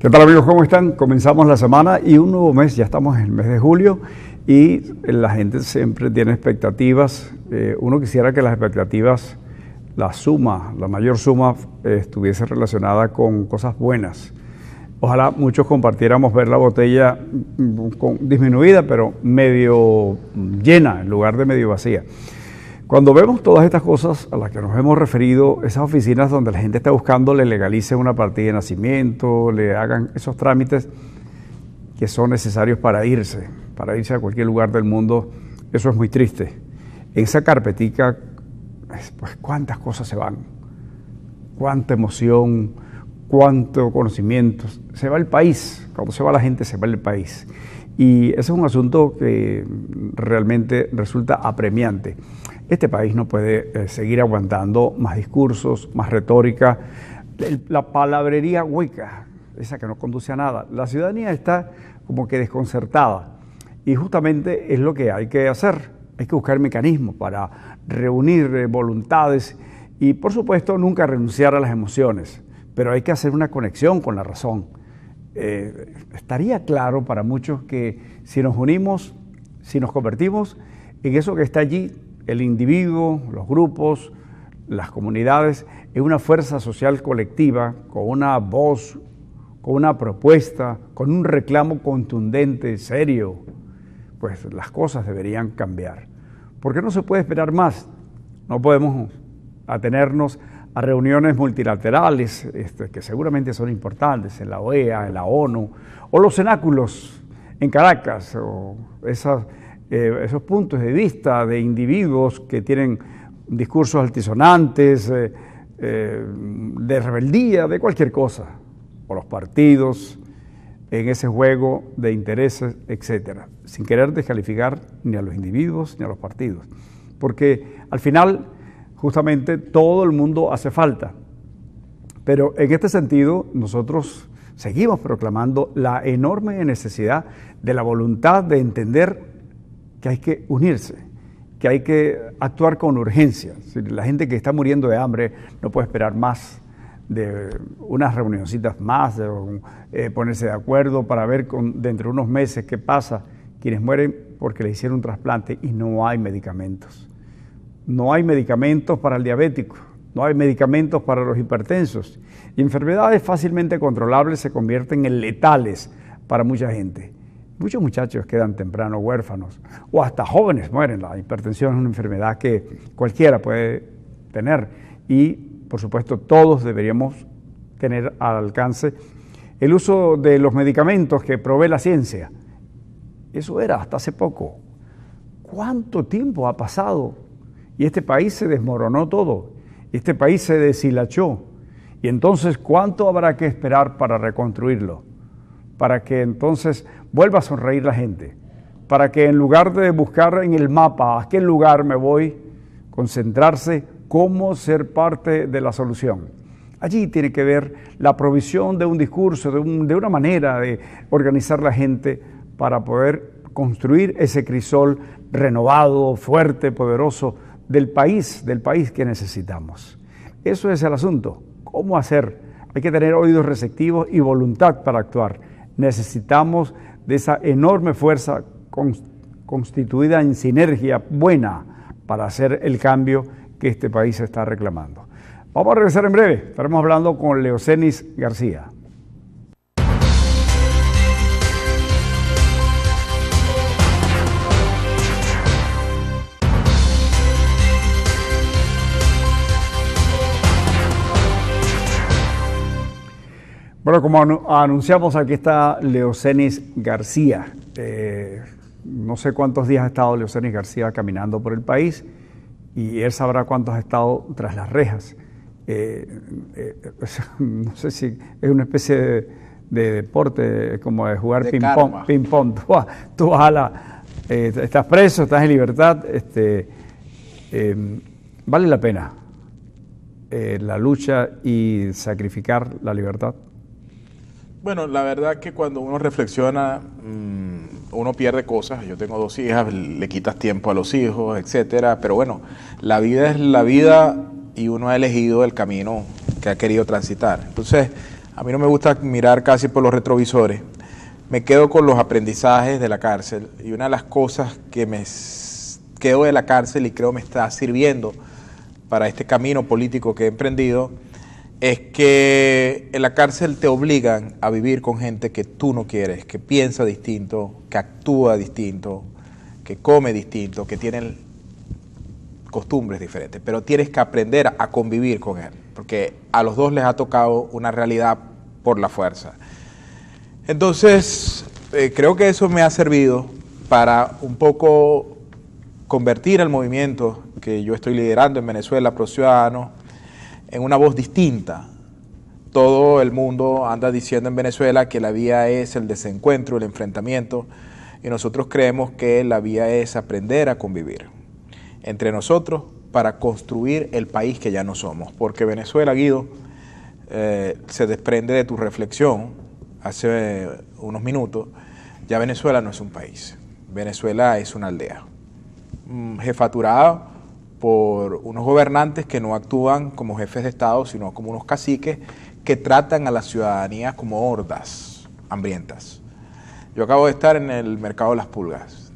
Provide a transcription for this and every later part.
¿Qué tal, amigos? ¿Cómo están? Comenzamos la semana y un nuevo mes, ya estamos en el mes de julio y la gente siempre tiene expectativas. Uno quisiera que las expectativas, la mayor suma estuviese relacionada con cosas buenas. Ojalá muchos compartiéramos ver la botella disminuida, pero medio llena en lugar de medio vacía. Cuando vemos todas estas cosas a las que nos hemos referido, esas oficinas donde la gente está buscando le legalicen una partida de nacimiento, le hagan esos trámites que son necesarios para irse a cualquier lugar del mundo, eso es muy triste. En esa carpetica, pues cuántas cosas se van, cuánta emoción, cuánto conocimiento, se va el país, cuando se va la gente se va el país. Y ese es un asunto que realmente resulta apremiante. Este país no puede seguir aguantando más discursos, más retórica, la palabrería hueca, esa que no conduce a nada. La ciudadanía está como que desconcertada y justamente es lo que hay que hacer. Hay que buscar mecanismos para reunir voluntades y, por supuesto, nunca renunciar a las emociones, pero hay que hacer una conexión con la razón. Estaría claro para muchos que si nos unimos, si nos convertimos en eso que está allí, el individuo, los grupos, las comunidades, en una fuerza social colectiva, con una voz, con una propuesta, con un reclamo contundente, serio, pues las cosas deberían cambiar. ¿Por qué no se puede esperar más? No podemos atenernos a reuniones multilaterales que seguramente son importantes en la OEA, en la ONU, o los cenáculos en Caracas, o esos puntos de vista de individuos que tienen discursos altisonantes, de rebeldía, de cualquier cosa, o los partidos en ese juego de intereses, etcétera, sin querer descalificar ni a los individuos ni a los partidos, porque al final justamente todo el mundo hace falta. Pero en este sentido, nosotros seguimos proclamando la enorme necesidad de la voluntad de entender que hay que unirse, que hay que actuar con urgencia. La gente que está muriendo de hambre no puede esperar más de unas reunioncitas más, de ponerse de acuerdo para ver dentro de unos meses qué pasa. Quienes mueren porque le hicieron un trasplante y no hay medicamentos. No hay medicamentos para el diabético, no hay medicamentos para los hipertensos. Y enfermedades fácilmente controlables se convierten en letales para mucha gente. Muchos muchachos quedan temprano huérfanos o hasta jóvenes mueren. La hipertensión es una enfermedad que cualquiera puede tener y, por supuesto, todos deberíamos tener al alcance el uso de los medicamentos que provee la ciencia. Eso era hasta hace poco. ¿Cuánto tiempo ha pasado? Y este país se desmoronó todo, este país se deshilachó. Y entonces, ¿cuánto habrá que esperar para reconstruirlo? Para que entonces vuelva a sonreír la gente, para que en lugar de buscar en el mapa a qué lugar me voy, concentrarse cómo ser parte de la solución. Allí tiene que ver la provisión de un discurso, de una manera de organizar la gente para poder construir ese crisol renovado, fuerte, poderoso, del país que necesitamos. Eso es el asunto. ¿Cómo hacer? Hay que tener oídos receptivos y voluntad para actuar. Necesitamos de esa enorme fuerza constituida en sinergia buena para hacer el cambio que este país está reclamando. Vamos a regresar en breve. Estaremos hablando con Leocenis García. Bueno, como anunciamos, aquí está Leocenis García. No sé cuántos días ha estado Leocenis García caminando por el país y él sabrá cuántos ha estado tras las rejas. No sé si es una especie de deporte, como de jugar ping-pong. Tú vas estás preso, estás en libertad. ¿Vale la pena la lucha y sacrificar la libertad? Bueno, la verdad que cuando uno reflexiona, uno pierde cosas. Yo tengo 2 hijas, le quitas tiempo a los hijos, etcétera. Pero bueno, la vida es la vida y uno ha elegido el camino que ha querido transitar. Entonces, A mí no me gusta mirar casi por los retrovisores. Me quedo con los aprendizajes de la cárcel. Y una de las cosas que me quedo de la cárcel y creo me está sirviendo para este camino político que he emprendido, es que en la cárcel te obligan a vivir con gente que tú no quieres, que piensa distinto, que actúa distinto, que come distinto, que tienen costumbres diferentes, pero tienes que aprender a convivir con él, porque a los dos les ha tocado una realidad por la fuerza. Entonces, creo que eso me ha servido para un poco convertir el movimiento que yo estoy liderando en Venezuela, Pro Ciudadanos, en una voz distinta. Todo el mundo anda diciendo en Venezuela que la vía es el desencuentro, el enfrentamiento, y nosotros creemos que la vía es aprender a convivir entre nosotros para construir el país que ya no somos. Porque Venezuela, Guido, se desprende de tu reflexión hace unos minutos, ya Venezuela no es un país, Venezuela es una aldea, jefaturada por unos gobernantes que no actúan como jefes de Estado, sino como unos caciques que tratan a la ciudadanía como hordas hambrientas. Yo acabo de estar en el mercado de las pulgas.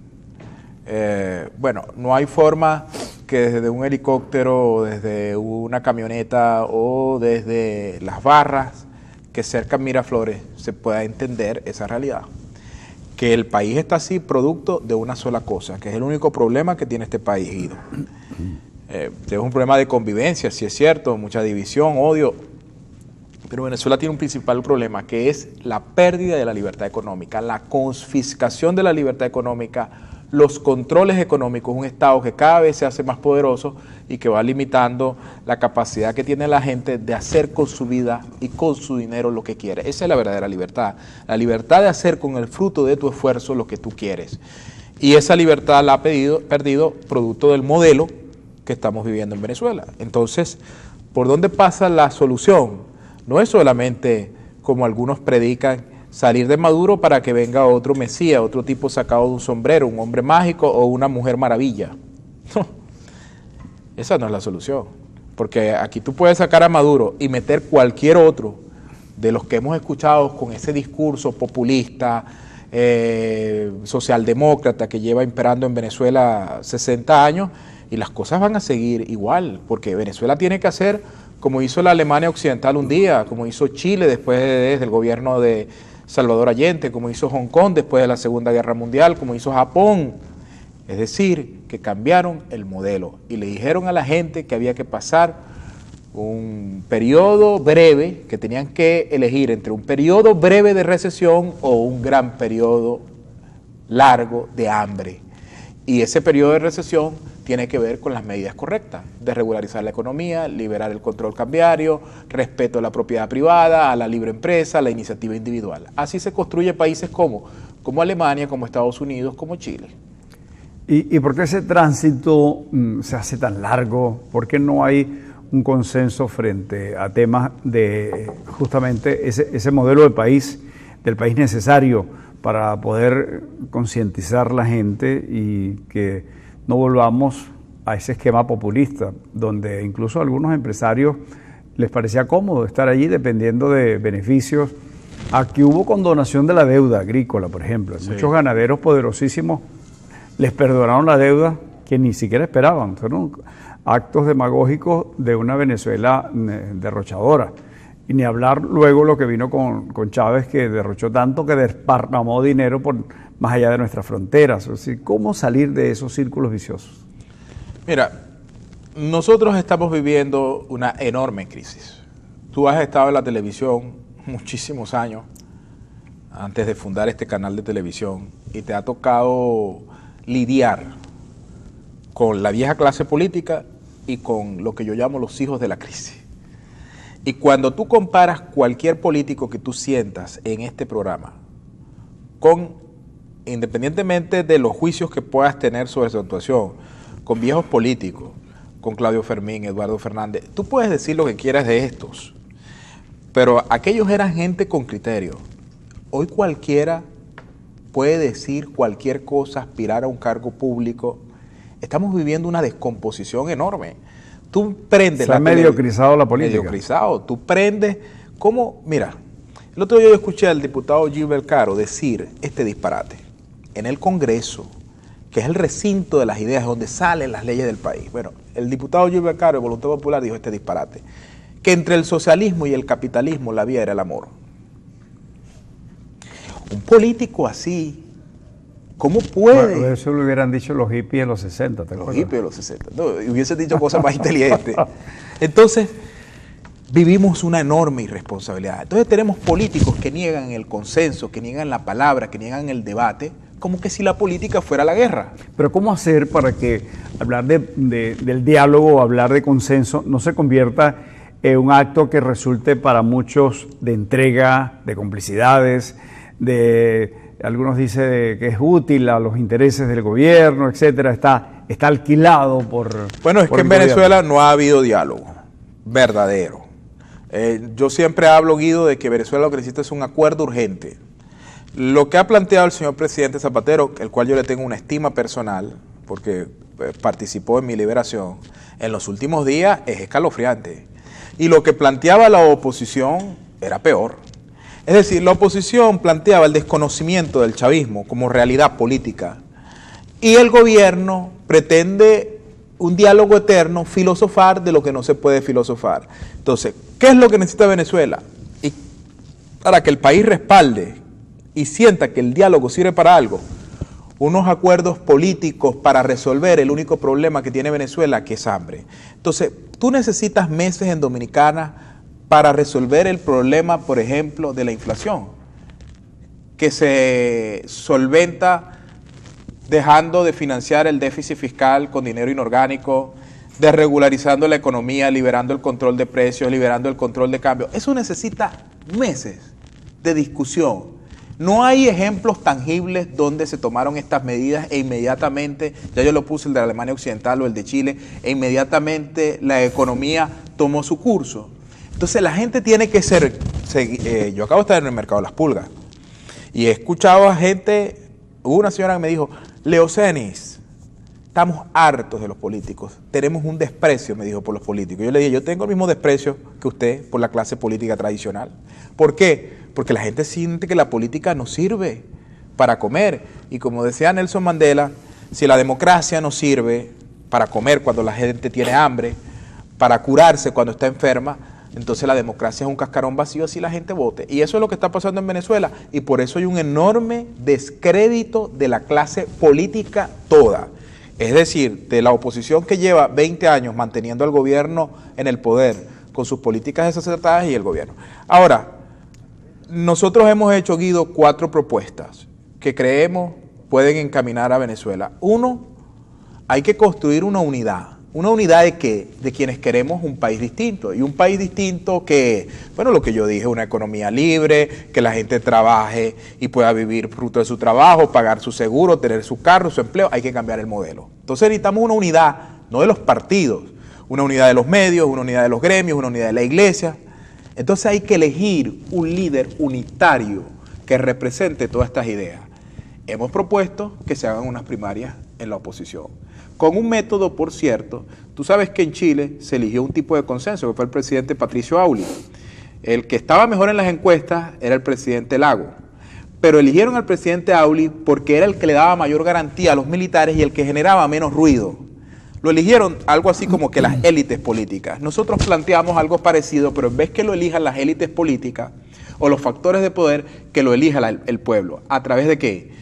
Bueno, no hay forma que desde un helicóptero o desde una camioneta o desde las barras que cercan Miraflores se pueda entender esa realidad. Que el país está así producto de una sola cosa, que es el único problema que tiene este país, Guido. Es un problema de convivencia, sí es cierto, mucha división, odio, pero Venezuela tiene un principal problema, que es la pérdida de la libertad económica, la confiscación de la libertad económica, los controles económicos, un Estado que cada vez se hace más poderoso y que va limitando la capacidad que tiene la gente de hacer con su vida y con su dinero lo que quiere. Esa es la verdadera libertad de hacer con el fruto de tu esfuerzo lo que tú quieres. Y esa libertad la ha perdido producto del modelo que estamos viviendo en Venezuela. Entonces, ¿por dónde pasa la solución? No es solamente, como algunos predican, salir de Maduro para que venga otro Mesías, otro tipo sacado de un sombrero, un hombre mágico o una mujer maravilla. No, esa no es la solución, porque aquí tú puedes sacar a Maduro y meter cualquier otro de los que hemos escuchado con ese discurso populista, socialdemócrata que lleva imperando en Venezuela 60 años y las cosas van a seguir igual, porque Venezuela tiene que hacer como hizo la Alemania Occidental un día, como hizo Chile después del gobierno de Salvador Allende, como hizo Hong Kong después de la Segunda Guerra Mundial, como hizo Japón. Es decir, que cambiaron el modelo y le dijeron a la gente que había que pasar un periodo breve, que tenían que elegir entre un periodo breve de recesión o un gran periodo largo de hambre. Y ese periodo de recesión tiene que ver con las medidas correctas, de regularizar la economía, liberar el control cambiario, respeto a la propiedad privada, a la libre empresa, a la iniciativa individual. Así se construye países como Alemania, como Estados Unidos, como Chile. ¿Y por qué ese tránsito se hace tan largo? ¿Por qué no hay un consenso frente a temas de justamente ese modelo de país, del país necesario para poder concientizar a la gente y que no volvamos a ese esquema populista, donde incluso a algunos empresarios les parecía cómodo estar allí dependiendo de beneficios? Aquí hubo condonación de la deuda agrícola, por ejemplo. Sí. Muchos ganaderos poderosísimos les perdonaron la deuda que ni siquiera esperaban. Fueron actos demagógicos de una Venezuela derrochadora. Y ni hablar luego lo que vino con Chávez, que derrochó tanto que desparramó dinero por más allá de nuestras fronteras. Es decir, ¿cómo salir de esos círculos viciosos? Mira, nosotros estamos viviendo una enorme crisis. Tú has estado en la televisión muchísimos años antes de fundar este canal de televisión y te ha tocado lidiar con la vieja clase política y con lo que yo llamo los hijos de la crisis. Y cuando tú comparas cualquier político que tú sientas en este programa independientemente de los juicios que puedas tener sobre su actuación, con viejos políticos, con Claudio Fermín, Eduardo Fernández, tú puedes decir lo que quieras de estos, pero aquellos eran gente con criterio. Hoy cualquiera puede decir cualquier cosa, aspirar a un cargo público. Estamos viviendo una descomposición enorme. Tú prendes la mediocrizado la política. Mediocrizado. Tú prendes, ¿cómo? Mira, El otro día yo escuché al diputado Gilbert Caro decir este disparate en el Congreso, que es el recinto de las ideas donde salen las leyes del país. Bueno, el diputado Gilbert Caro de Voluntad Popular dijo este disparate, que entre el socialismo y el capitalismo la vía era el amor. Un político así, ¿cómo puede? Bueno, eso lo hubieran dicho los hippies en los 60, ¿te acuerdas? Los hippies de los 60. No, hubiesen dicho cosas más inteligentes. Entonces, vivimos una enorme irresponsabilidad. Entonces tenemos políticos que niegan el consenso, que niegan la palabra, que niegan el debate, como que si la política fuera la guerra. Pero ¿cómo hacer para que hablar del diálogo, hablar de consenso, no se convierta en un acto que resulte para muchos de entrega, de complicidades, algunos dicen que es útil a los intereses del gobierno, etcétera, está alquilado por... Bueno, es que en Venezuela no ha habido diálogo verdadero. Yo siempre hablo, Guido, de que Venezuela lo que necesita es un acuerdo urgente. Lo que ha planteado el señor presidente Zapatero, el cual yo le tengo una estima personal, porque participó en mi liberación, en los últimos días es escalofriante. Y lo que planteaba la oposición era peor. Es decir, la oposición planteaba el desconocimiento del chavismo como realidad política y el gobierno pretende un diálogo eterno, filosofar de lo que no se puede filosofar. Entonces, ¿qué es lo que necesita Venezuela? Y para que el país respalde y sienta que el diálogo sirve para algo, unos acuerdos políticos para resolver el único problema que tiene Venezuela, que es hambre. Entonces, tú necesitas meses en Dominicana para resolver el problema, por ejemplo, de la inflación, que se solventa dejando de financiar el déficit fiscal con dinero inorgánico, desregularizando la economía, liberando el control de precios, liberando el control de cambio. Eso necesita meses de discusión. No hay ejemplos tangibles donde se tomaron estas medidas e inmediatamente, ya yo lo puse el de la Alemania Occidental o el de Chile, e inmediatamente la economía tomó su curso. Entonces la gente tiene que yo acabo de estar en el mercado de las pulgas y he escuchado a gente, hubo una señora que me dijo, Leocenis, estamos hartos de los políticos, tenemos un desprecio, me dijo, por los políticos. Yo le dije, yo tengo el mismo desprecio que usted por la clase política tradicional. ¿Por qué? Porque la gente siente que la política no sirve para comer. Y como decía Nelson Mandela, si la democracia no sirve para comer cuando la gente tiene hambre, para curarse cuando está enferma, entonces la democracia es un cascarón vacío, así la gente vote. Y eso es lo que está pasando en Venezuela. Y por eso hay un enorme descrédito de la clase política toda. Es decir, de la oposición que lleva 20 años manteniendo al gobierno en el poder con sus políticas desacertadas y el gobierno. Ahora, nosotros hemos hecho, Guido, 4 propuestas que creemos pueden encaminar a Venezuela. Uno, hay que construir una unidad. ¿Una unidad de qué? De quienes queremos un país distinto. Y un país distinto que, bueno, lo que yo dije, una economía libre, que la gente trabaje y pueda vivir fruto de su trabajo, pagar su seguro, tener su carro, su empleo. Hay que cambiar el modelo. Entonces necesitamos una unidad, no de los partidos, una unidad de los medios, una unidad de los gremios, una unidad de la iglesia. Entonces hay que elegir un líder unitario que represente todas estas ideas. Hemos propuesto que se hagan unas primarias en la oposición. Con un método, por cierto, tú sabes que en Chile se eligió un tipo de consenso, que fue el presidente Patricio Auli. El que estaba mejor en las encuestas era el presidente Lago. Pero eligieron al presidente Auli porque era el que le daba mayor garantía a los militares y el que generaba menos ruido. Lo eligieron algo así como que las élites políticas. Nosotros planteamos algo parecido, pero en vez que lo elijan las élites políticas o los factores de poder, que lo elija el pueblo. ¿A través de qué?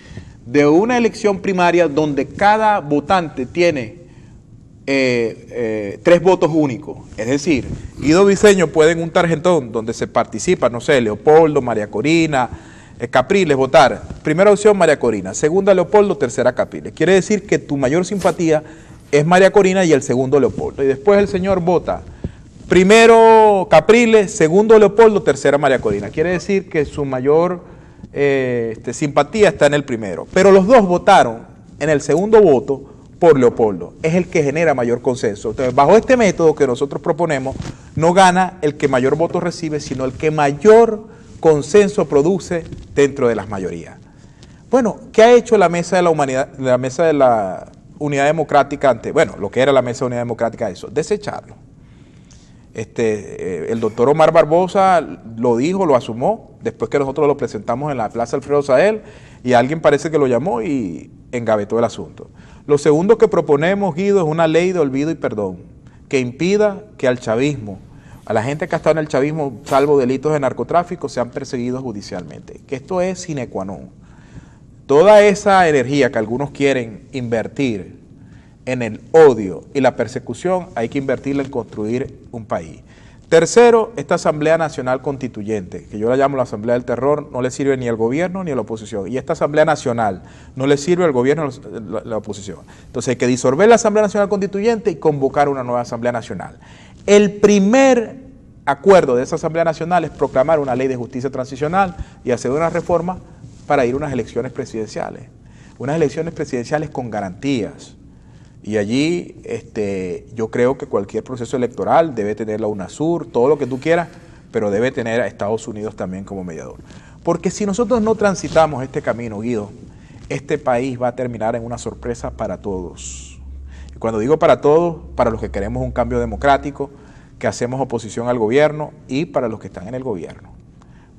De una elección primaria donde cada votante tiene 3 votos únicos. Es decir, Guido Briceño puede en un tarjetón donde se participa, no sé, Leopoldo, María Corina, Capriles, votar. Primera opción, María Corina. Segunda, Leopoldo. Tercera, Capriles. Quiere decir que tu mayor simpatía es María Corina y el segundo, Leopoldo. Y después el señor vota. Primero, Capriles. Segundo, Leopoldo. Tercera, María Corina. Quiere decir que su mayor simpatía está en el primero, pero los dos votaron en el segundo voto por Leopoldo, es el que genera mayor consenso. Entonces, bajo este método que nosotros proponemos, no gana el que mayor votos recibe, sino el que mayor consenso produce dentro de las mayorías. Bueno, ¿qué ha hecho la Mesa de la Humanidad, la Mesa de la Unidad Democrática ante, bueno, lo que era la Mesa de Unidad Democrática, eso, desecharlo. El doctor Omar Barbosa lo dijo, lo asumió, después que nosotros lo presentamos en la Plaza Alfredo Sael, y alguien parece que lo llamó y engavetó el asunto. Lo segundo que proponemos, Guido, es una ley de olvido y perdón, que impida que al chavismo, a la gente que ha estado en el chavismo, salvo delitos de narcotráfico, sean perseguidos judicialmente. Que esto es sine qua non. Toda esa energía que algunos quieren invertir en el odio y la persecución, hay que invertirla en construir un país. Tercero, esta Asamblea Nacional Constituyente, que yo la llamo la Asamblea del Terror, no le sirve ni al gobierno ni a la oposición. Y esta Asamblea Nacional no le sirve al gobierno ni a la oposición. Entonces hay que disolver la Asamblea Nacional Constituyente y convocar una nueva Asamblea Nacional. El primer acuerdo de esa Asamblea Nacional es proclamar una ley de justicia transicional y hacer una reforma para ir a unas elecciones presidenciales. Unas elecciones presidenciales con garantías. Y allí yo creo que cualquier proceso electoral debe tener la UNASUR, todo lo que tú quieras, pero debe tener a Estados Unidos también como mediador. Porque si nosotros no transitamos este camino, Guido, este país va a terminar en una sorpresa para todos. Y cuando digo para todos, para los que queremos un cambio democrático, que hacemos oposición al gobierno, y para los que están en el gobierno.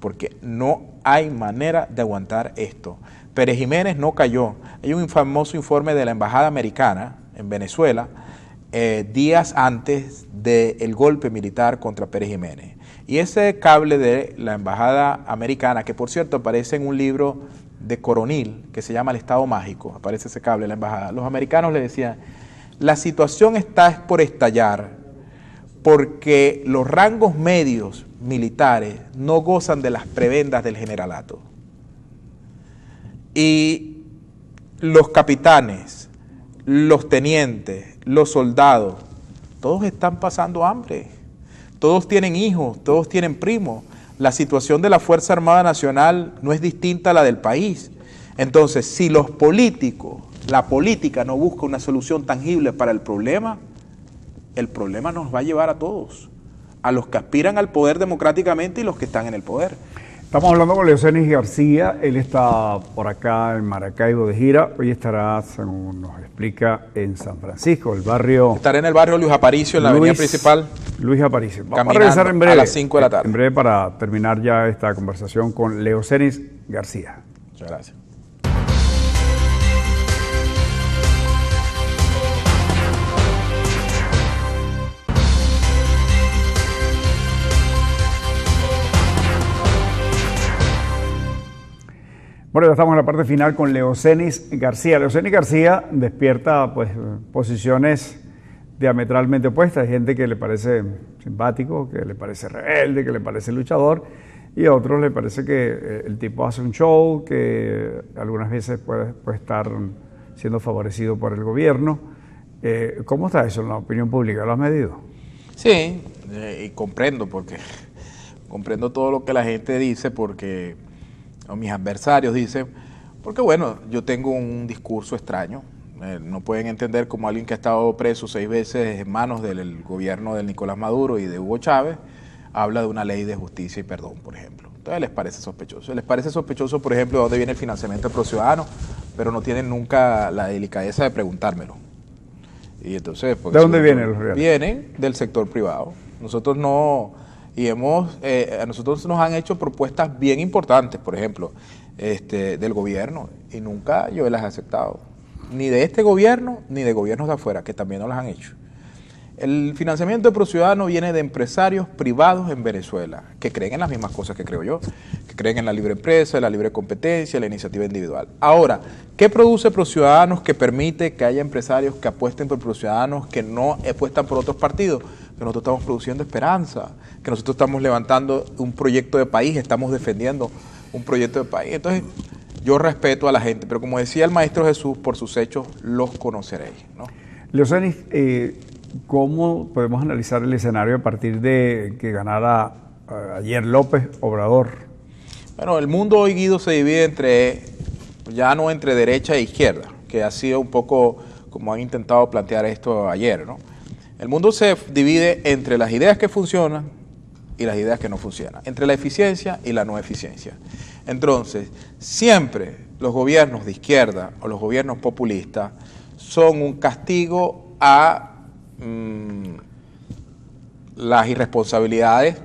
Porque no hay manera de aguantar esto. Pérez Jiménez no cayó. Hay un famoso informe de la Embajada Americana en Venezuela, días antes del golpe militar contra Pérez Jiménez. Y ese cable de la Embajada Americana, que por cierto aparece en un libro de Coronil, que se llama El Estado Mágico, aparece ese cable de la Embajada. Los americanos le decían, la situación está por estallar, porque los rangos medios militares no gozan de las prebendas del generalato. Y los capitanes, los tenientes, los soldados, todos están pasando hambre, todos tienen hijos, todos tienen primos. La situación de la Fuerza Armada Nacional no es distinta a la del país. Entonces, si los políticos, la política no busca una solución tangible para el problema nos va a llevar a todos, a los que aspiran al poder democráticamente y los que están en el poder. Estamos hablando con Leocenis García, él está por acá en Maracaibo de gira, hoy estará, según nos explica, en San Francisco, el barrio... Estaré en el barrio Luis Aparicio, en la avenida principal. Luis Aparicio. Vamos a regresar en breve, a las 5 de la tarde. En breve para terminar ya esta conversación con Leocenis García. Muchas gracias. Bueno, ya estamos en la parte final con Leocenis García. Leocenis García despierta pues posiciones diametralmente opuestas. Hay gente que le parece simpático, que le parece rebelde, que le parece luchador, y a otros le parece que el tipo hace un show, que algunas veces puede estar siendo favorecido por el gobierno. ¿Cómo está eso en la opinión pública? ¿Lo has medido? Sí, y comprendo, porque comprendo todo lo que la gente dice, porque... o mis adversarios dicen, porque bueno, yo tengo un discurso extraño, no pueden entender como alguien que ha estado preso 6 veces en manos del gobierno de Nicolás Maduro y de Hugo Chávez, habla de una ley de justicia y perdón, por ejemplo. Entonces les parece sospechoso. Les parece sospechoso, por ejemplo, de dónde viene el financiamiento del ProCiudadano, pero no tienen nunca la delicadeza de preguntármelo. Y entonces, ¿de dónde vienen los reales? Vienen del sector privado. Nosotros no... Y a nosotros nos han hecho propuestas bien importantes, por ejemplo, del gobierno, y nunca yo las he aceptado. Ni de este gobierno, ni de gobiernos de afuera, que también nos las han hecho. El financiamiento de ProCiudadano viene de empresarios privados en Venezuela, que creen en las mismas cosas que creo yo, que creen en la libre empresa, la libre competencia, la iniciativa individual. Ahora, ¿qué produce ProCiudadanos que permite que haya empresarios que apuesten por ProCiudadanos, que no apuestan por otros partidos? Que nosotros estamos produciendo esperanza, que nosotros estamos levantando un proyecto de país, estamos defendiendo un proyecto de país. Entonces, yo respeto a la gente, pero como decía el Maestro Jesús, por sus hechos los conoceréis, ¿no? Leocenis, ¿cómo podemos analizar el escenario a partir de que ganara ayer López Obrador? Bueno, el mundo hoy, Guido, se divide ya no entre derecha e izquierda, que ha sido un poco como han intentado plantear esto ayer, ¿no? El mundo se divide entre las ideas que funcionan y las ideas que no funcionan, entre la eficiencia y la no eficiencia. Entonces, siempre los gobiernos de izquierda o los gobiernos populistas son un castigo a las irresponsabilidades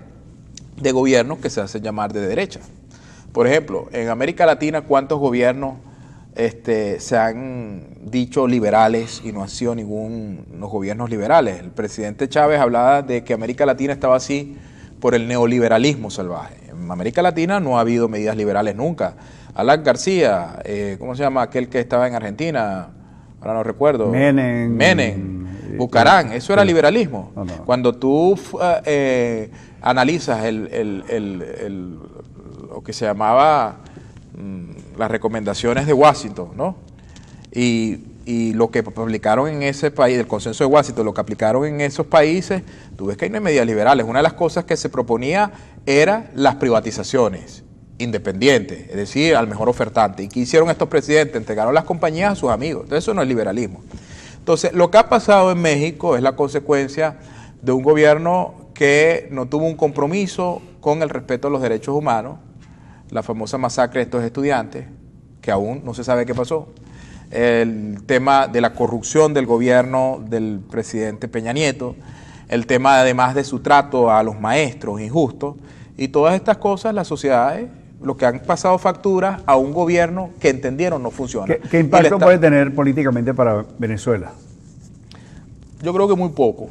de gobiernos que se hacen llamar de derecha. Por ejemplo, en América Latina, ¿cuántos gobiernos se han dicho liberales y no han sido ningunos gobiernos liberales? El presidente Chávez hablaba de que América Latina estaba así por el neoliberalismo salvaje. En América Latina no ha habido medidas liberales nunca. Alan García, ¿cómo se llama aquel que estaba en Argentina? Ahora no recuerdo. Menem, Bucarán, eso era liberalismo. No. Cuando tú analizas lo que se llamaba las recomendaciones de Washington, ¿no? Y lo que publicaron en ese país, el consenso de Washington, lo que aplicaron en esos países, tú ves que hay medidas liberales. Una de las cosas que se proponía era las privatizaciones independientes, es decir, al mejor ofertante. ¿Y qué hicieron estos presidentes? Entregaron las compañías a sus amigos. Entonces eso no es liberalismo. Entonces, lo que ha pasado en México es la consecuencia de un gobierno que no tuvo un compromiso con el respeto a los derechos humanos, la famosa masacre de estos estudiantes, que aún no se sabe qué pasó, el tema de la corrupción del gobierno del presidente Peña Nieto, el tema además de su trato a los maestros injusto, y todas estas cosas las sociedades, lo que han pasado facturas a un gobierno que entendieron no funciona. ¿Qué impacto puede tener políticamente para Venezuela? Yo creo que muy poco,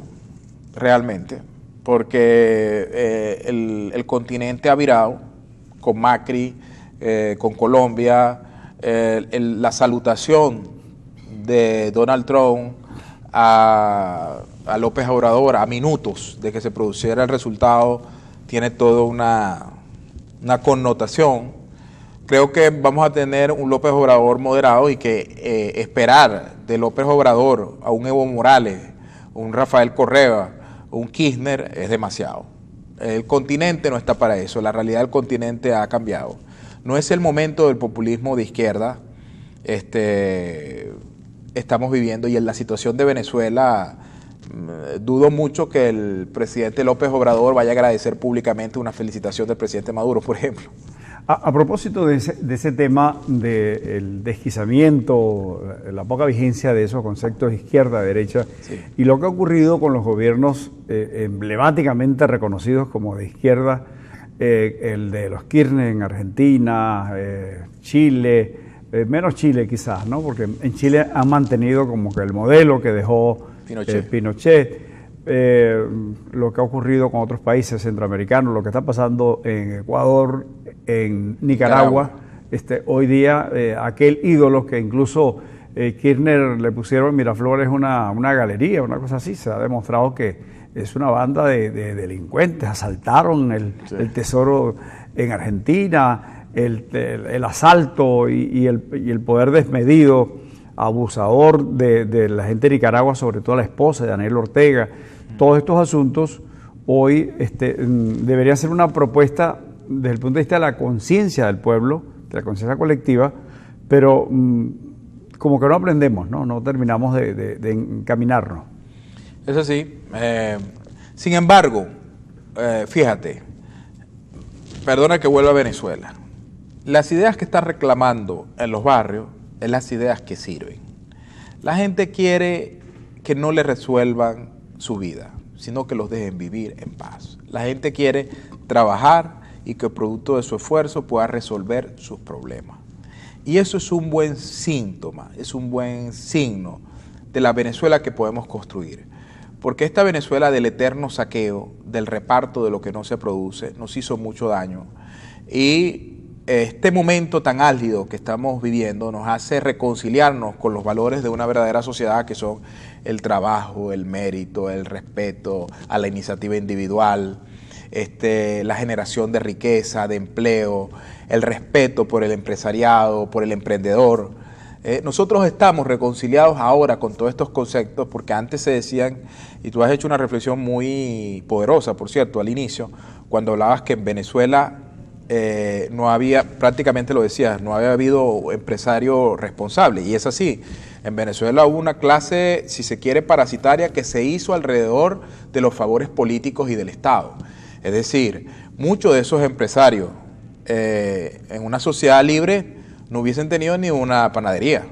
realmente, porque el continente ha virado con Macri, con Colombia, la salutación de Donald Trump a López Obrador a minutos de que se produciera el resultado tiene toda una connotación. Creo que vamos a tener un López Obrador moderado y que esperar de López Obrador a un Evo Morales, un Rafael Correa, un Kirchner es demasiado. El continente no está para eso, la realidad del continente ha cambiado. No es el momento del populismo de izquierda, estamos viviendo, y en la situación de Venezuela dudo mucho que el presidente López Obrador vaya a agradecer públicamente una felicitación del presidente Maduro, por ejemplo. A propósito de ese tema del desquiciamiento, la poca vigencia de esos conceptos izquierda-derecha, sí, y lo que ha ocurrido con los gobiernos emblemáticamente reconocidos como de izquierda, el de los Kirchner en Argentina, Chile, menos Chile quizás, ¿no? Porque en Chile han mantenido como que el modelo que dejó Pinochet. Lo que ha ocurrido con otros países centroamericanos, lo que está pasando en Ecuador, en Nicaragua. Hoy día aquel ídolo que incluso Kirchner le pusieron en Miraflores una galería, una cosa así, se ha demostrado que es una banda de delincuentes, asaltaron el tesoro en Argentina, el asalto y el poder desmedido, abusador de la gente de Nicaragua, sobre todo la esposa de Daniel Ortega. Todos estos asuntos hoy debería ser una propuesta desde el punto de vista de la conciencia del pueblo, de la conciencia colectiva, pero como que no aprendemos, no terminamos de encaminarnos. Es así. Sin embargo, fíjate, perdona que vuelva a Venezuela, las ideas que están reclamando en los barrios es las ideas que sirven. La gente quiere que no le resuelvan su vida, sino que los dejen vivir en paz. La gente quiere trabajar y que producto de su esfuerzo pueda resolver sus problemas. Y eso es un buen síntoma, es un buen signo de la Venezuela que podemos construir. Porque esta Venezuela del eterno saqueo, del reparto de lo que no se produce, nos hizo mucho daño. Y este momento tan álgido que estamos viviendo nos hace reconciliarnos con los valores de una verdadera sociedad, que son el trabajo, el mérito, el respeto a la iniciativa individual, la generación de riqueza, de empleo, el respeto por el empresariado, por el emprendedor. Nosotros estamos reconciliados ahora con todos estos conceptos, porque antes se decían, y tú has hecho una reflexión muy poderosa, por cierto, al inicio, cuando hablabas que en Venezuela no había, prácticamente lo decías, no había habido empresario responsable, y es así. En Venezuela hubo una clase, si se quiere, parasitaria que se hizo alrededor de los favores políticos y del Estado. Es decir, muchos de esos empresarios en una sociedad libre no hubiesen tenido ni una panadería.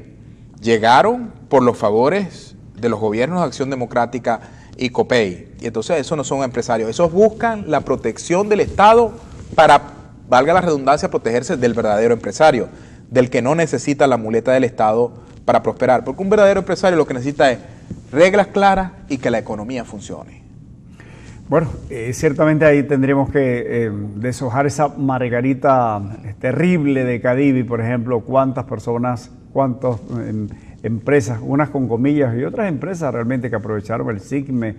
Llegaron por los favores de los gobiernos de Acción Democrática y Copey. Y entonces esos no son empresarios, esos buscan la protección del Estado para, valga la redundancia, protegerse del verdadero empresario, del que no necesita la muleta del Estado para prosperar. Porque un verdadero empresario lo que necesita es reglas claras y que la economía funcione. Bueno, ciertamente ahí tendríamos que deshojar esa margarita terrible de Cadivi, por ejemplo, cuántas personas, cuántas empresas, unas con comillas y otras empresas realmente que aprovecharon el SIGME,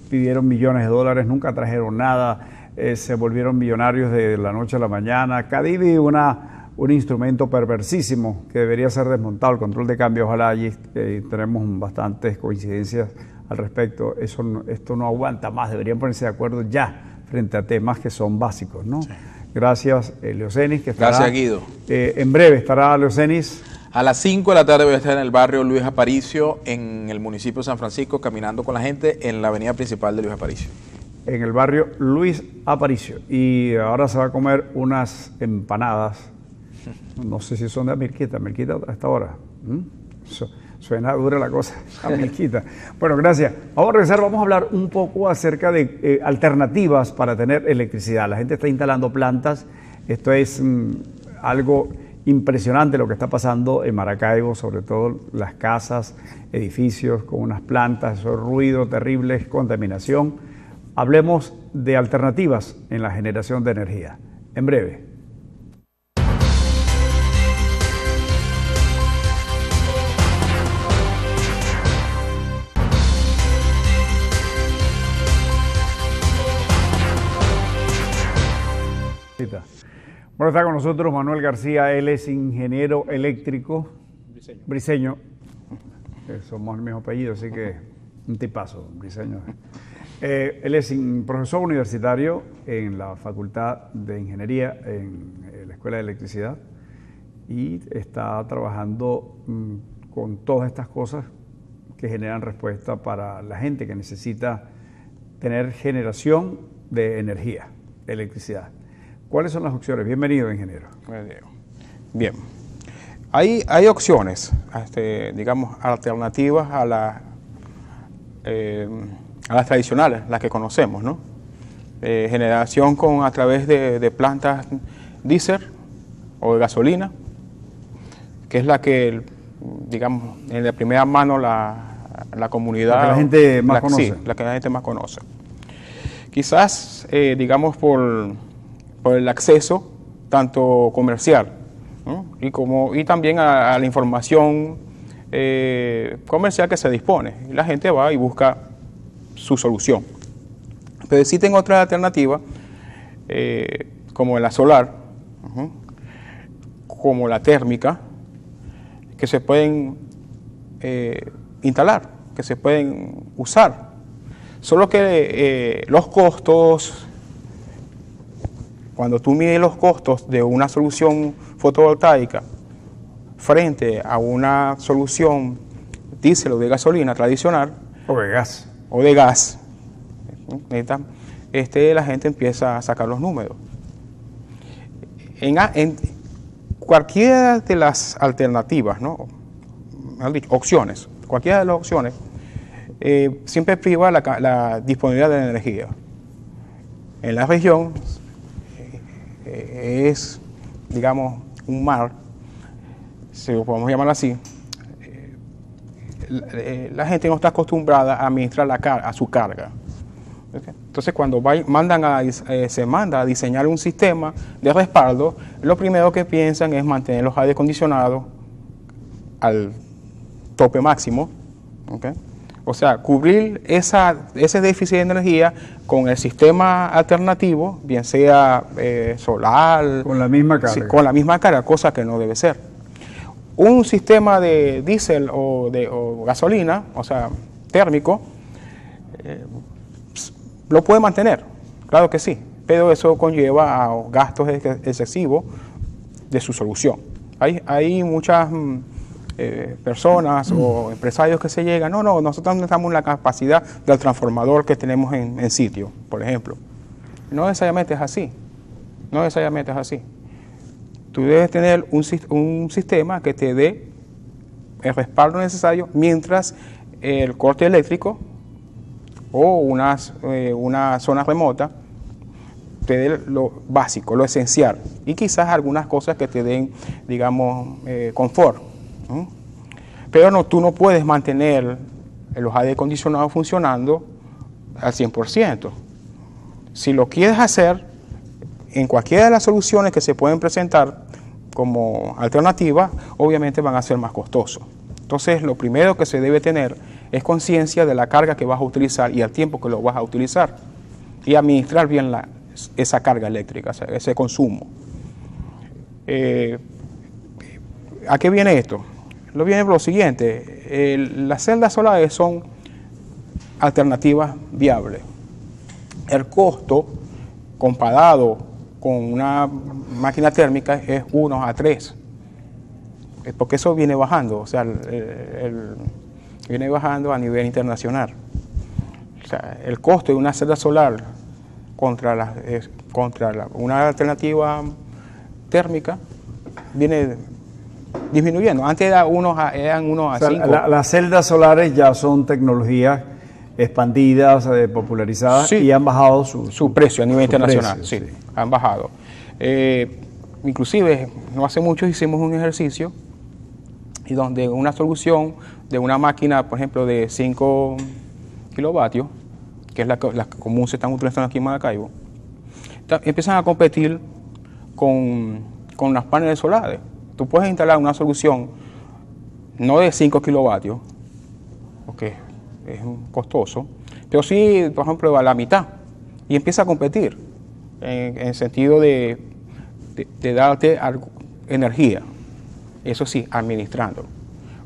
pidieron millones de dólares, nunca trajeron nada, se volvieron millonarios de la noche a la mañana. Cadivi, un instrumento perversísimo que debería ser desmontado, el control de cambio, ojalá allí tenemos bastantes coincidencias al respecto. Esto no aguanta más, deberían ponerse de acuerdo ya frente a temas que son básicos, ¿no? Sí. Gracias, Leocenis, que estará, gracias, Guido. En breve estará Leocenis. A las 5 de la tarde voy a estar en el barrio Luis Aparicio, en el municipio de San Francisco, caminando con la gente en la avenida principal de Luis Aparicio. En el barrio Luis Aparicio. Y ahora se va a comer unas empanadas, no sé si son de Milquita a esta hora. Suena dura la cosa, a Milquita. Bueno, gracias. Vamos a regresar, vamos a hablar un poco acerca de alternativas para tener electricidad. La gente está instalando plantas, esto es algo impresionante lo que está pasando en Maracaibo, sobre todo las casas, edificios con unas plantas, eso es ruido terrible, contaminación. Hablemos de alternativas en la generación de energía. En breve. Bueno, está con nosotros Manuel García, él es ingeniero eléctrico, briseño. Somos el mismo apellido, así que un tipazo, briseño. Él es profesor universitario en la Facultad de Ingeniería, en la Escuela de Electricidad, y está trabajando con todas estas cosas que generan respuesta para la gente que necesita tener generación de energía, electricidad. ¿Cuáles son las opciones? Bienvenido, ingeniero. Bien. Hay opciones, digamos, alternativas a las tradicionales, las que conocemos, ¿no? Generación a través de plantas diésel o de gasolina, que es la que, digamos, en la primera mano la comunidad... La que la gente más conoce. Sí, la que la gente más conoce. Quizás, digamos, por el acceso tanto comercial, ¿no? y también a la información comercial que se dispone. Y la gente va y busca su solución. Pero existen otras alternativas, como la solar, como la térmica, que se pueden instalar, que se pueden usar. Solo que los costos... Cuando tú mides los costos de una solución fotovoltaica frente a una solución diésel o de gasolina tradicional, o de gas, la gente empieza a sacar los números. En cualquiera de las alternativas, ¿no? Opciones, cualquiera de las opciones, siempre priva la disponibilidad de la energía. En la región es, digamos, un mar, si lo podemos llamar así. La gente no está acostumbrada a administrar a su carga. ¿Okay? Entonces, cuando se manda a diseñar un sistema de respaldo, lo primero que piensan es mantener los aire acondicionados al tope máximo. ¿Okay? O sea, cubrir ese déficit de energía con el sistema alternativo, bien sea solar. Con la misma carga. Sí, con la misma carga, cosa que no debe ser. Un sistema de diésel o gasolina, o sea, térmico, lo puede mantener, claro que sí, pero eso conlleva a gastos excesivos de su solución. Hay muchas... personas o empresarios que se llegan, nosotros necesitamos la capacidad del transformador que tenemos en sitio, por ejemplo. No necesariamente es así, Tú debes tener un sistema que te dé el respaldo necesario mientras el corte eléctrico o una zona remota te dé lo básico, lo esencial, y quizás algunas cosas que te den, digamos, confort. Pero no, tú no puedes mantener los aire acondicionados funcionando al 100%. Si lo quieres hacer, en cualquiera de las soluciones que se pueden presentar como alternativa, obviamente van a ser más costosos. Entonces, lo primero que se debe tener es conciencia de la carga que vas a utilizar y el tiempo que lo vas a utilizar, y administrar bien esa carga eléctrica, ese consumo. ¿A qué viene esto? Lo viene por lo siguiente: las celdas solares son alternativas viables. El costo comparado con una máquina térmica es 1 a 3, porque eso viene bajando, o sea, viene bajando a nivel internacional. O sea, el costo de una celda solar contra una alternativa térmica viene disminuyendo. Antes eran 1 a 5. Las celdas solares ya son tecnologías expandidas, popularizadas, sí, y han bajado su precio a nivel internacional. Precio, sí, han bajado. Inclusive, no hace mucho hicimos un ejercicio y donde una solución de una máquina, por ejemplo, de 5 kilovatios, que es la que común se están utilizando aquí en Maracaibo, empiezan a competir con las paneles solares. Tú puedes instalar una solución no de 5 kilovatios, porque es costoso, pero sí, por ejemplo, a la mitad, y empieza a competir en el sentido de darte energía, eso sí, administrando.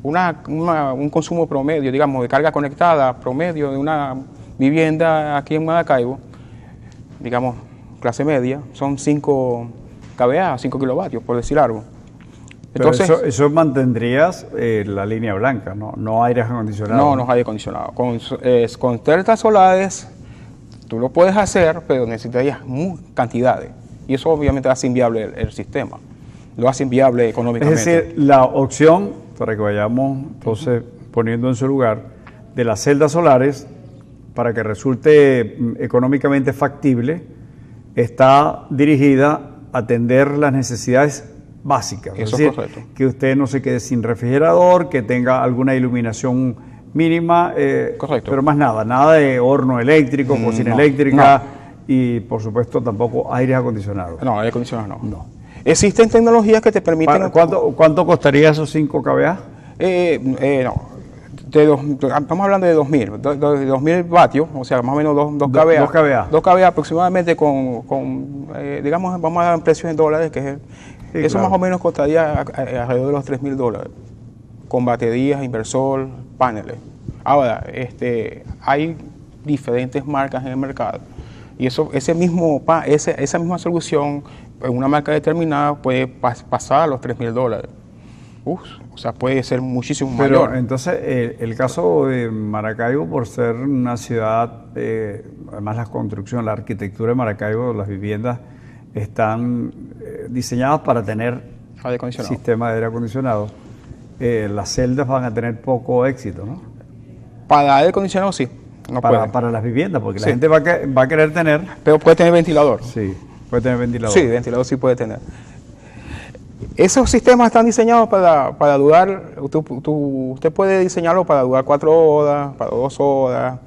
Un consumo promedio, digamos, de carga conectada promedio de una vivienda aquí en Maracaibo, digamos, clase media, son 5 kVA, 5 kilovatios, por decir algo. Entonces, pero eso mantendrías la línea blanca, no aire acondicionado. No es aire acondicionado. Con celdas solares tú lo puedes hacer, pero necesitarías cantidades. Y eso obviamente hace inviable el sistema. Lo hace inviable económicamente. Es decir, la opción, para que vayamos entonces poniendo en su lugar, de las celdas solares, para que resulte económicamente factible, está dirigida a atender las necesidades básicas. Eso es decir, correcto. que usted no se quede sin refrigerador, que tenga alguna iluminación mínima, correcto. Pero más nada de horno eléctrico, cocina eléctrica y por supuesto tampoco aire acondicionado. No, aire acondicionado no. Existen tecnologías que te permiten... ¿Cuánto costaría esos 5 kVA? No. Estamos hablando de 2000 vatios, o sea, más o menos 2 kVA. 2 kVA. 2 kVA aproximadamente digamos, vamos a dar precios en dólares, que es... Sí, eso claro. Más o menos costaría alrededor de los $3,000, con baterías, inversor, paneles. Ahora, hay diferentes marcas en el mercado, y esa misma solución en una marca determinada puede pasar a los $3,000. O sea, puede ser muchísimo mayor. Pero entonces, el caso de Maracaibo, por ser una ciudad, además la construcción, la arquitectura de Maracaibo, las viviendas están diseñadas para tener sistema de aire acondicionado. Las celdas van a tener poco éxito, ¿no? Para aire acondicionado sí. Para las viviendas, porque la gente va a querer tener... Pero puede tener ventilador. Sí, puede tener ventilador. Sí, ventilador sí puede tener. Esos sistemas están diseñados para durar... Usted puede diseñarlo para durar 4 horas, para 2 horas,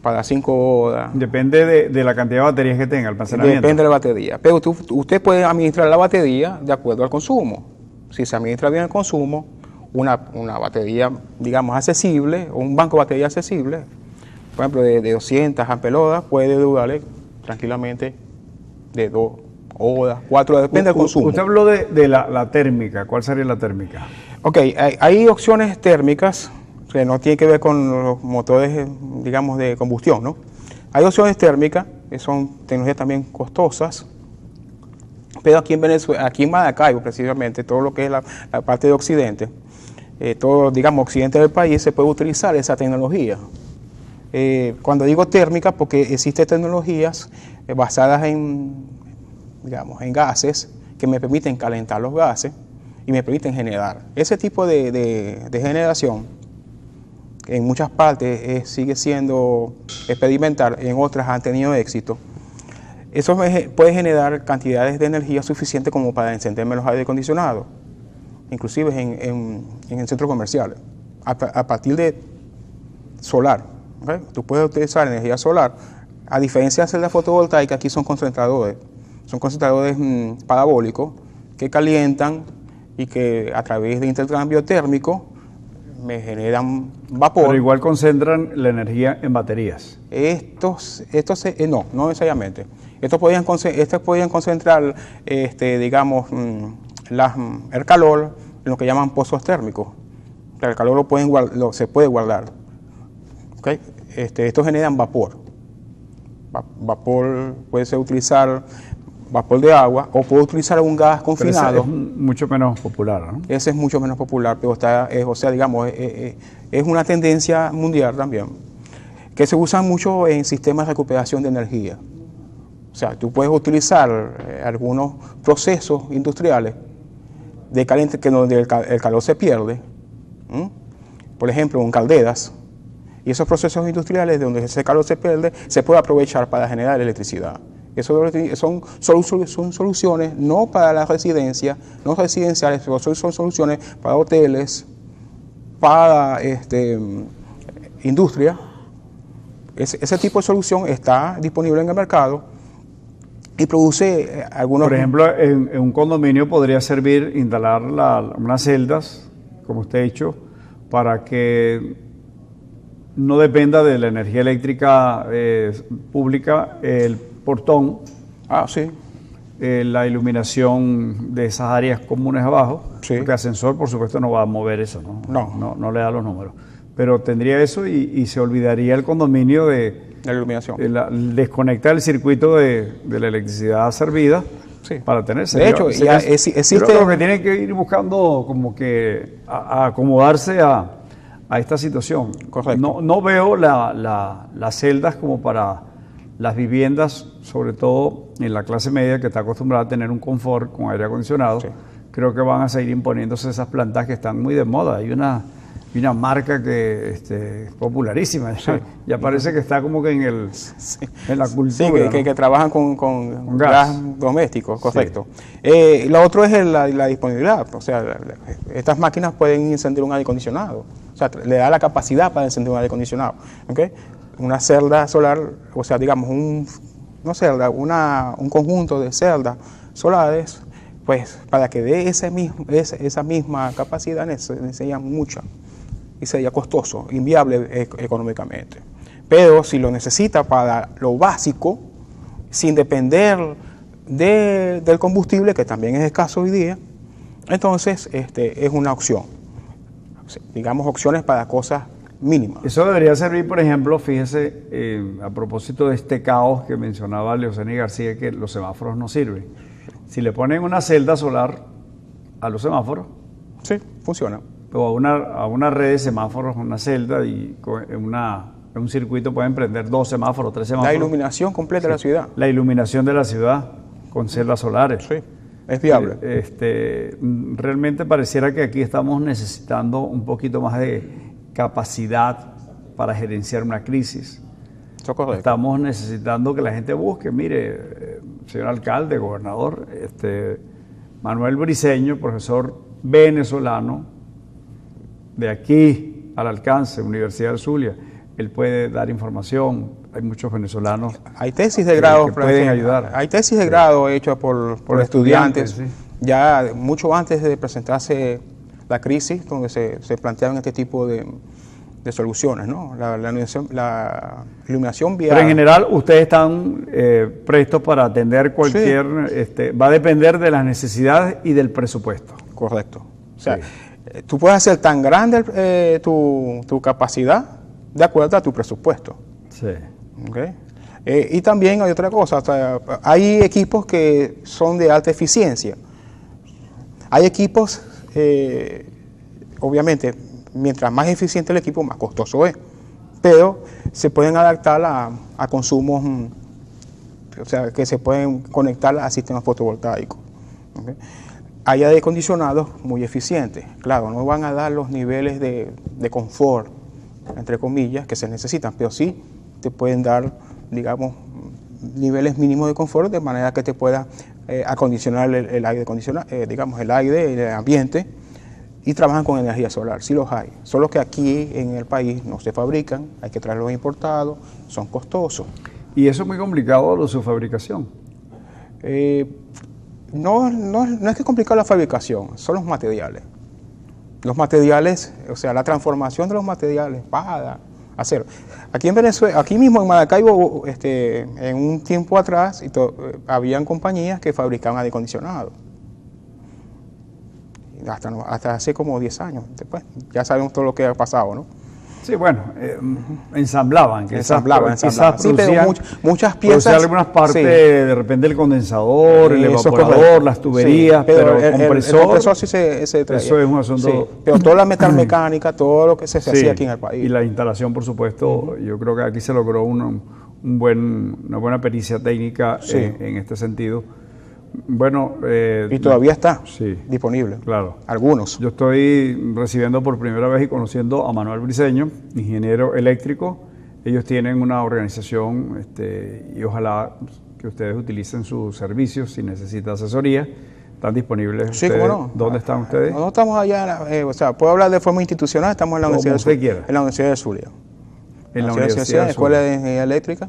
para 5 horas. Depende de la cantidad de baterías que tenga, almacenamiento. Depende de la batería. Pero usted puede administrar la batería de acuerdo al consumo. Si se administra bien el consumo, una batería, digamos, accesible, o un banco de batería accesible, por ejemplo, de 200 amperes, puede durarle tranquilamente de 2 horas, 4 depende del consumo. Usted habló de la térmica. ¿Cuál sería la térmica? Ok, hay opciones térmicas que no tienen que ver con los motores, digamos, de combustión, ¿no? Hay opciones térmicas que son tecnologías también costosas, pero aquí en Venezuela, aquí en Maracaibo precisamente, todo lo que es la parte de Occidente, todo, digamos, Occidente del país, se puede utilizar esa tecnología. Cuando digo térmica, porque existen tecnologías basadas digamos, en gases que me permiten calentar los gases y me permiten generar. Ese tipo de generación en muchas partes sigue siendo experimental, en otras han tenido éxito. Eso puede generar cantidades de energía suficientes como para encenderme los aire acondicionados, inclusive en el centro comercial, a partir de solar. ¿Okay? Tú puedes utilizar energía solar. A diferencia de celdas fotovoltaicas, aquí son concentradores parabólicos que calientan y que a través de intercambio térmico me generan vapor. Pero igual concentran la energía en baterías. No necesariamente. Estos podían concentrar, digamos, el calor en lo que llaman pozos térmicos. El calor se puede guardar. ¿Okay? Estos generan vapor. Vapor puede utilizar vapor de agua o puede utilizar un gas confinado. Pero ese es mucho menos popular, ¿no? Ese es mucho menos popular, pero es una tendencia mundial también, que se usa mucho en sistemas de recuperación de energía. O sea, tú puedes utilizar algunos procesos industriales de caliente donde el calor se pierde, por ejemplo, en calderas, y esos procesos industriales donde ese calor se pierde se puede aprovechar para generar electricidad. Eso son soluciones no para las residencias, no residenciales, pero son soluciones para hoteles, para industria. Ese tipo de solución está disponible en el mercado y produce algunos... Por ejemplo, en un condominio podría servir instalar unas celdas, como usted ha dicho, para que no dependa de la energía eléctrica pública el portón, sí. La iluminación de esas áreas comunes abajo, Sí. porque el ascensor por supuesto no va a mover eso, no le da los números, pero tendría eso y se olvidaría el condominio de La iluminación. desconectar el circuito de la electricidad servida. Sí. Para tener. De hecho, ya existe... Yo creo que tienen que ir buscando como que a acomodarse a esta situación. Correcto. No veo las celdas como para las viviendas, sobre todo en la clase media que está acostumbrada a tener un confort con aire acondicionado. Sí. Creo que van a seguir imponiéndose esas plantas que están muy de moda. Hay una marca que es popularísima. Sí. Ya parece que está como que en la cultura. Sí, que trabajan con gas doméstico, correcto. Sí. Lo otro es la disponibilidad. O sea, estas máquinas pueden encender un aire acondicionado. O sea, le da la capacidad para encender un aire acondicionado. ¿Okay? Una celda solar, o sea, digamos, un conjunto de celdas solares, pues para que dé esa misma capacidad necesitarían mucha y sería costoso, inviable económicamente. Pero si lo necesita para lo básico, sin depender del combustible, que también es escaso hoy día, entonces es una opción. Digamos, opciones para cosas mínimas. Eso debería servir, por ejemplo, fíjese, a propósito de este caos que mencionaba Leoceni García, que los semáforos no sirven. Si le ponen una celda solar a los semáforos, sí, funciona. O a una red de semáforos, una celda, y en un circuito pueden prender 2 semáforos, 3 semáforos. La iluminación completa de la ciudad. La iluminación de la ciudad con celdas solares. Sí, es viable. Realmente pareciera que aquí estamos necesitando un poquito más de capacidad para gerenciar una crisis. Eso es correcto. Estamos necesitando que la gente busque, mire, señor alcalde, gobernador, Manuel Briceño, profesor venezolano, de aquí al alcance, Universidad del Zulia, él puede dar información. Hay muchos venezolanos. Hay tesis de grado que pueden ayudar. Hay tesis de grado hechas por estudiantes, sí. Ya mucho antes de presentarse la crisis, donde se planteaban este tipo de soluciones, ¿no? La iluminación vial. Pero en general, ustedes están prestos para atender cualquier... Sí. Va a depender de las necesidades y del presupuesto. Correcto. O sea, Sí. Tú puedes hacer tan grande tu capacidad de acuerdo a tu presupuesto. Sí. ¿Okay? Y también hay otra cosa, o sea, hay equipos que son de alta eficiencia. Hay equipos, obviamente, mientras más eficiente el equipo, más costoso es, pero se pueden adaptar a consumos, o sea, que se pueden conectar a sistemas fotovoltaicos. ¿Okay? Hay aire acondicionados muy eficientes, claro, no van a dar los niveles de confort entre comillas, que se necesitan, pero sí te pueden dar, digamos, niveles mínimos de confort de manera que te pueda acondicionar el aire acondicionado, digamos, el aire, el ambiente, y trabajan con energía solar, sí los hay, solo que aquí en el país no se fabrican, hay que traerlos importados, son costosos. Y eso es muy complicado, su fabricación. No es que complicado la fabricación, son los materiales. Los materiales, o sea, la transformación de los materiales para hacer. Aquí en Venezuela, aquí mismo en Maracaibo, en un tiempo atrás, habían compañías que fabricaban aire acondicionado. Hasta hace como 10 años. Después, ya sabemos todo lo que ha pasado, ¿no? Sí, bueno, ensamblaban. Ensamblaban. Sí, producían, pero muchas piezas. Algunas partes, sí. De repente el condensador, el evaporador, correcto. las tuberías, sí, pero el compresor. El compresor sí se traía. Eso es un asunto. Sí, pero toda la metalmecánica, todo lo que se hacía aquí en el país. Y la instalación, por supuesto, yo creo que aquí se logró una buena pericia técnica en este sentido. Bueno, y todavía está disponible. Claro. Algunos. Yo estoy recibiendo por primera vez y conociendo a Manuel Briceño, ingeniero eléctrico. Ellos tienen una organización y ojalá que ustedes utilicen sus servicios si necesitan asesoría. ¿Están disponibles? Sí, cómo no. ¿Dónde están ustedes? No estamos allá, o sea, puedo hablar de forma institucional, estamos en la Universidad usted quiera. En la Universidad de Zulia. En la Universidad de Escuela de Ingeniería Eléctrica.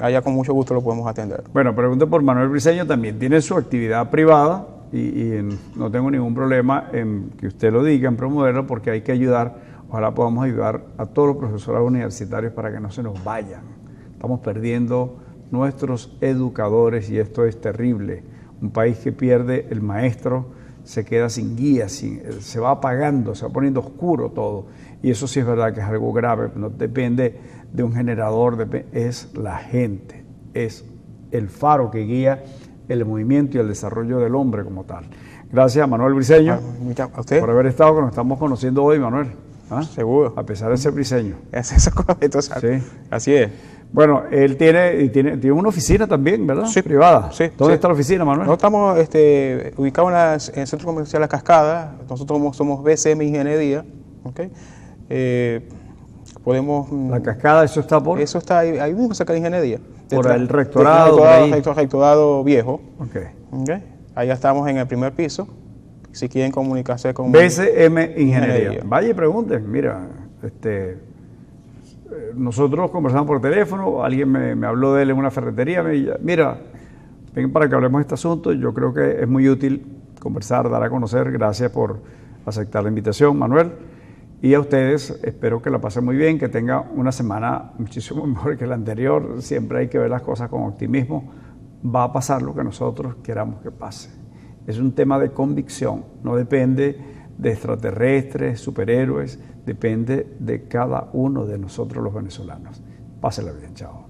Allá con mucho gusto lo podemos atender. Bueno, pregunto por Manuel Briceño, también tiene su actividad privada y no tengo ningún problema en que usted lo diga, en promoverlo, porque hay que ayudar, ojalá podamos ayudar a todos los profesores universitarios para que no se nos vayan. Estamos perdiendo nuestros educadores y esto es terrible. Un país que pierde el maestro se queda sin guía, se va apagando, se va poniendo oscuro todo. Y eso sí es verdad que es algo grave, no depende de un generador, es la gente, es el faro que guía el movimiento y el desarrollo del hombre como tal. Gracias a Manuel Briceño a usted por haber estado, que nos estamos conociendo hoy, Manuel. Seguro. A pesar de ser briceño. Es eso correcto, sí. Así es. Bueno, él tiene una oficina también, ¿verdad? Sí. Privada. Sí. ¿Dónde está la oficina, Manuel? Nosotros estamos ubicados en el Centro Comercial La Cascada. Nosotros somos BCM Ingeniería. ¿Okay? Podemos... La Cascada, ¿eso está por? Eso está ahí mismo, cerca de Ingeniería. Por el rectorado. Rectorado viejo. Okay. Allá estamos en el primer piso. Si quieren comunicarse con... BCM Ingeniería. Vaya y pregunten, mira, nosotros conversamos por teléfono, alguien me habló de él en una ferretería, me dijo, mira, ven para que hablemos de este asunto, yo creo que es muy útil conversar, dar a conocer, gracias por aceptar la invitación, Manuel, y a ustedes espero que la pasen muy bien, que tengan una semana muchísimo mejor que la anterior, siempre hay que ver las cosas con optimismo, va a pasar lo que nosotros queramos que pase, es un tema de convicción, no depende de extraterrestres, superhéroes, depende de cada uno de nosotros los venezolanos. Pásenla bien, chao.